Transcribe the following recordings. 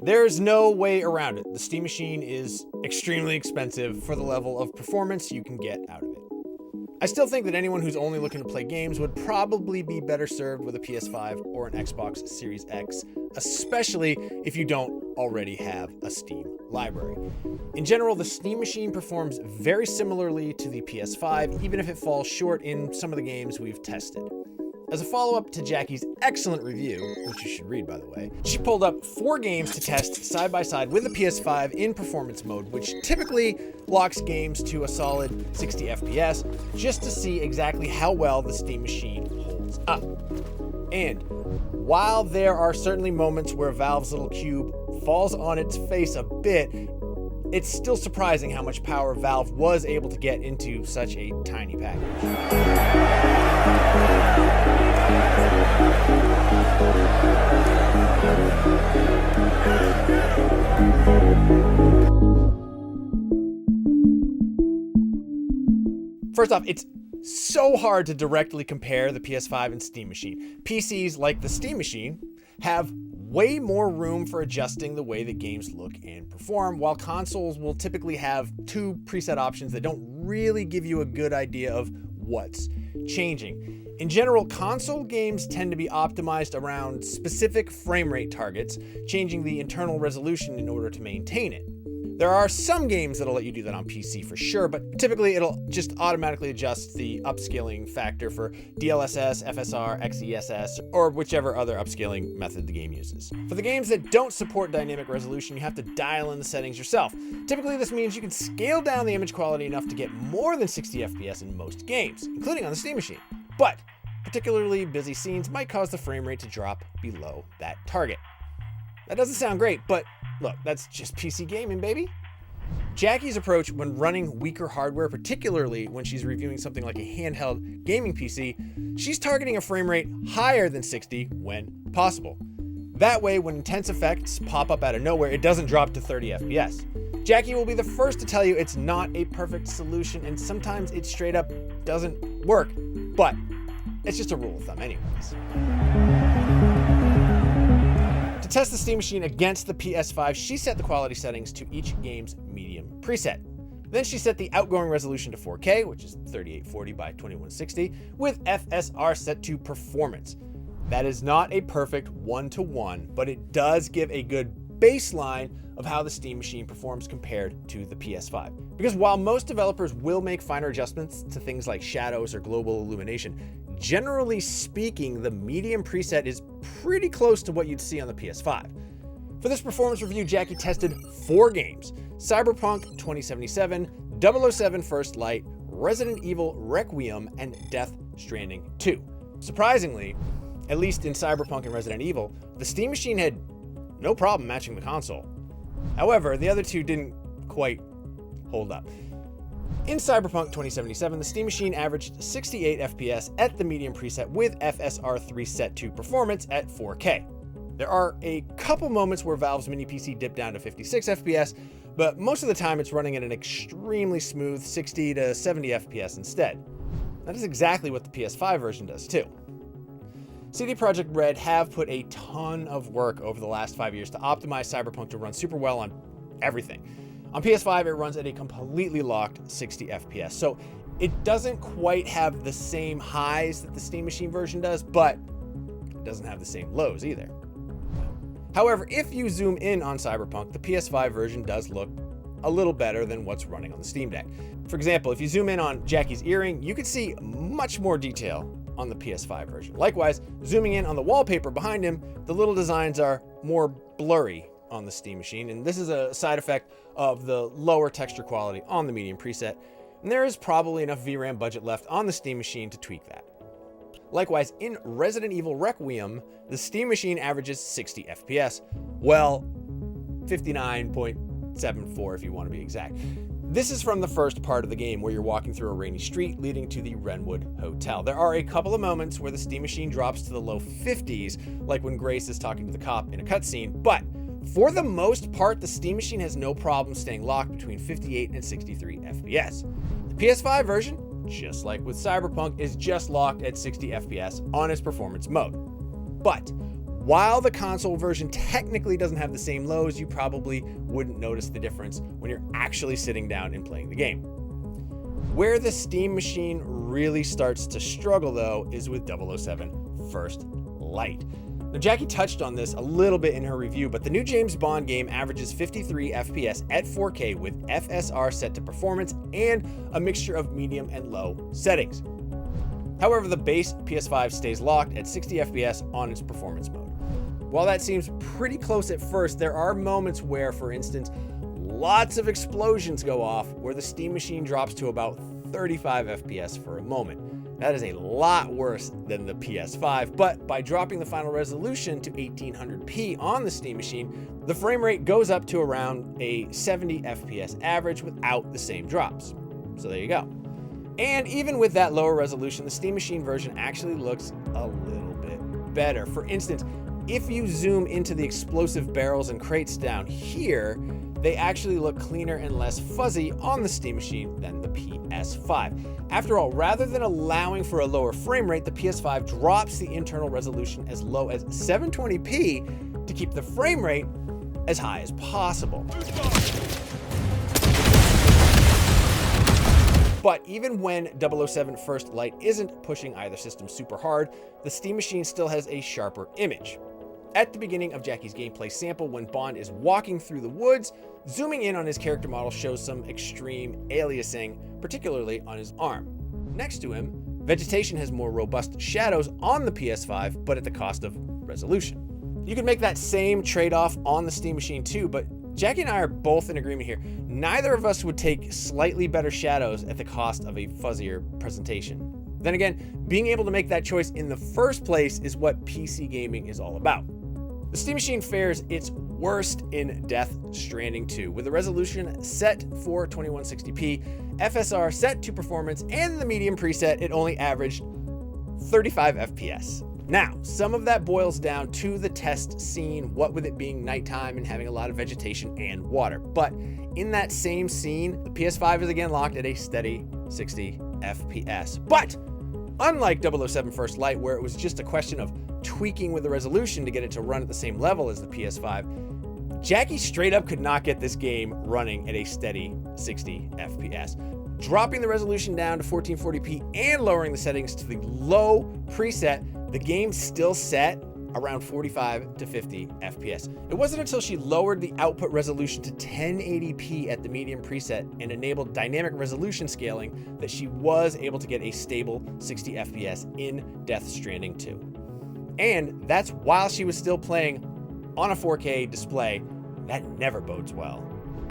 There's no way around it. The Steam Machine is extremely expensive for the level of performance you can get out of it. I still think that anyone who's only looking to play games would probably be better served with a PS5 or an Xbox Series X, especially if you don't already have a Steam library. In general, the Steam Machine performs very similarly to the PS5, even if it falls short in some of the games we've tested. As a follow-up to Jackie's excellent review, which you should read by the way, she pulled up 4 games to test side by side with the PS5 in performance mode, which typically locks games to a solid 60 FPS, just to see exactly how well the Steam Machine holds up. And while there are certainly moments where Valve's little cube falls on its face a bit, it's still surprising how much power Valve was able to get into such a tiny package. First off, it's so hard to directly compare the PS5 and Steam Machine. PCs, like the Steam Machine, have way more room for adjusting the way that games look and perform, while consoles will typically have 2 preset options that don't really give you a good idea of what's changing. In general, console games tend to be optimized around specific frame rate targets, changing the internal resolution in order to maintain it. There are some games that'll let you do that on PC for sure, but typically it'll just automatically adjust the upscaling factor for DLSS, FSR, XESS, or whichever other upscaling method the game uses. For the games that don't support dynamic resolution, you have to dial in the settings yourself. Typically this means you can scale down the image quality enough to get more than 60 FPS in most games, including on the Steam Machine. But particularly busy scenes might cause the frame rate to drop below that target. That doesn't sound great, but look, that's just PC gaming, baby. Jackie's approach when running weaker hardware, particularly when she's reviewing something like a handheld gaming PC, she's targeting a frame rate higher than 60 when possible. That way, when intense effects pop up out of nowhere, it doesn't drop to 30 FPS. Jackie will be the first to tell you it's not a perfect solution, and sometimes it straight up doesn't work, but it's just a rule of thumb anyways. To test the Steam Machine against the PS5, she set the quality settings to each game's medium preset. Then she set the outgoing resolution to 4K, which is 3840 by 2160, with FSR set to performance. That is not a perfect one-to-one, but it does give a good baseline of how the Steam Machine performs compared to the PS5. Because while most developers will make finer adjustments to things like shadows or global illumination, generally speaking, the medium preset is pretty close to what you'd see on the PS5. For this performance review, Jackie tested 4 games: Cyberpunk 2077, 007 First Light, Resident Evil Requiem, and Death Stranding 2. Surprisingly, at least in Cyberpunk and Resident Evil, the Steam Machine had no problem matching the console. However, the other 2 didn't quite hold up. In Cyberpunk 2077, the Steam Machine averaged 68 FPS at the medium preset with FSR 3 set to performance at 4K. There are a couple moments where Valve's mini PC dipped down to 56 FPS, but most of the time it's running at an extremely smooth 60 to 70 FPS instead. That is exactly what the PS5 version does too. CD Projekt Red have put a ton of work over the last 5 years to optimize Cyberpunk to run super well on everything. On PS5, it runs at a completely locked 60 FPS, so it doesn't quite have the same highs that the Steam Machine version does, but it doesn't have the same lows either. However, if you zoom in on Cyberpunk, the PS5 version does look a little better than what's running on the Steam Deck. For example, if you zoom in on Jackie's earring, you can see much more detail on the PS5 version. Likewise, zooming in on the wallpaper behind him, the little designs are more blurry on the Steam Machine, and this is a side effect of the lower texture quality on the medium preset, and there is probably enough VRAM budget left on the Steam Machine to tweak that. Likewise, in Resident Evil Requiem, the Steam Machine averages 60 FPS. Well, 59.74 if you want to be exact. This is from the first part of the game where you're walking through a rainy street leading to the Wrenwood Hotel. There are a couple of moments where the Steam Machine drops to the low 50s, like when Grace is talking to the cop in a cutscene, but for the most part, the Steam Machine has no problem staying locked between 58 and 63 FPS. The PS5 version, just like with Cyberpunk, is just locked at 60 FPS on its performance mode. But while the console version technically doesn't have the same lows, you probably wouldn't notice the difference when you're actually sitting down and playing the game. Where the Steam Machine really starts to struggle, though, is with 007 First Light. Now, Jackie touched on this a little bit in her review, but the new James Bond game averages 53 FPS at 4K with FSR set to performance and a mixture of medium and low settings. However, the base PS5 stays locked at 60 FPS on its performance mode. While that seems pretty close at first, there are moments where, for instance, lots of explosions go off where the Steam Machine drops to about 35 FPS for a moment. That is a lot worse than the PS5, but by dropping the final resolution to 1800p on the Steam Machine, the frame rate goes up to around a 70 FPS average without the same drops. So there you go. And even with that lower resolution, the Steam Machine version actually looks a little bit better. For instance, if you zoom into the explosive barrels and crates down here, they actually look cleaner and less fuzzy on the Steam Machine than the PS5. After all, rather than allowing for a lower frame rate, the PS5 drops the internal resolution as low as 720p to keep the frame rate as high as possible. But even when 007 First Light isn't pushing either system super hard, the Steam Machine still has a sharper image. At the beginning of Jackie's gameplay sample, when Bond is walking through the woods, zooming in on his character model shows some extreme aliasing, particularly on his arm. Next to him, vegetation has more robust shadows on the PS5, but at the cost of resolution. You can make that same trade-off on the Steam Machine too, but Jackie and I are both in agreement here. Neither of us would take slightly better shadows at the cost of a fuzzier presentation. Then again, being able to make that choice in the first place is what PC gaming is all about. The Steam Machine fares its worst in Death Stranding 2, with the resolution set for 2160p, FSR set to performance, and the medium preset, it only averaged 35 FPS. Now, some of that boils down to the test scene, what with it being nighttime and having a lot of vegetation and water. But in that same scene, the PS5 is again locked at a steady 60 FPS. But unlike 007 First Light, where it was just a question of tweaking with the resolution to get it to run at the same level as the PS5, Jackie straight up could not get this game running at a steady 60 FPS. Dropping the resolution down to 1440p and lowering the settings to the low preset, the game still set around 45 to 50 FPS. It wasn't until she lowered the output resolution to 1080p at the medium preset and enabled dynamic resolution scaling that she was able to get a stable 60 FPS in Death Stranding 2. And that's while she was still playing on a 4K display. That never bodes well.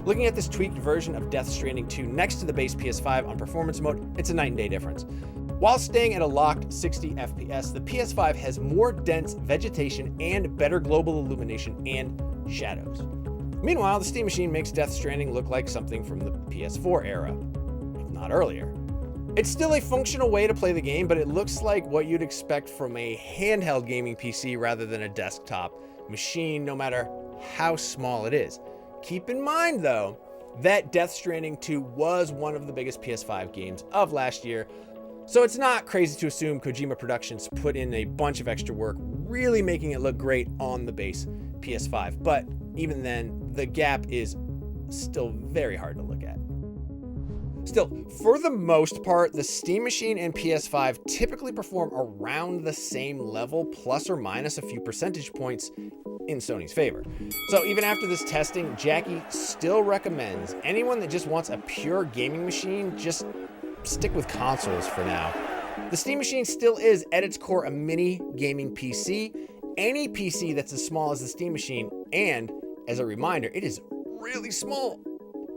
Looking at this tweaked version of Death Stranding 2 next to the base PS5 on performance mode, it's a night and day difference. While staying at a locked 60 FPS, the PS5 has more dense vegetation and better global illumination and shadows. Meanwhile, the Steam Machine makes Death Stranding look like something from the PS4 era, if not earlier. It's still a functional way to play the game, but it looks like what you'd expect from a handheld gaming PC rather than a desktop machine, no matter how small it is. Keep in mind, though, that Death Stranding 2 was one of the biggest PS5 games of last year, so it's not crazy to assume Kojima Productions put in a bunch of extra work, really making it look great on the base PS5. But even then, the gap is still very hard to look at. Still, for the most part, the Steam Machine and PS5 typically perform around the same level, plus or minus a few percentage points in Sony's favor. So even after this testing, Jackie still recommends anyone that just wants a pure gaming machine, just stick with consoles for now. The Steam Machine still is, at its core, a mini gaming PC. Any PC that's as small as the Steam Machine, and as a reminder, it is really small,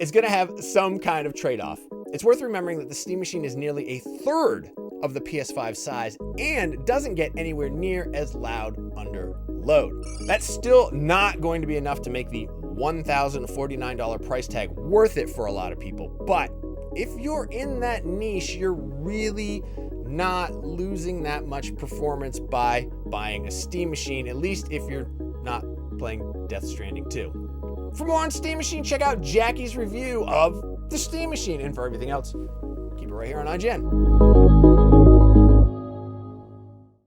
is going to have some kind of trade-off. It's worth remembering that the Steam Machine is nearly a third of the PS5 size and doesn't get anywhere near as loud under load. That's still not going to be enough to make the $1,049 price tag worth it for a lot of people, but if you're in that niche, you're really not losing that much performance by buying a Steam Machine, at least if you're not playing Death Stranding 2. For more on Steam Machine, check out Jackie's review of the Steam Machine, and for everything else, keep it right here on IGN.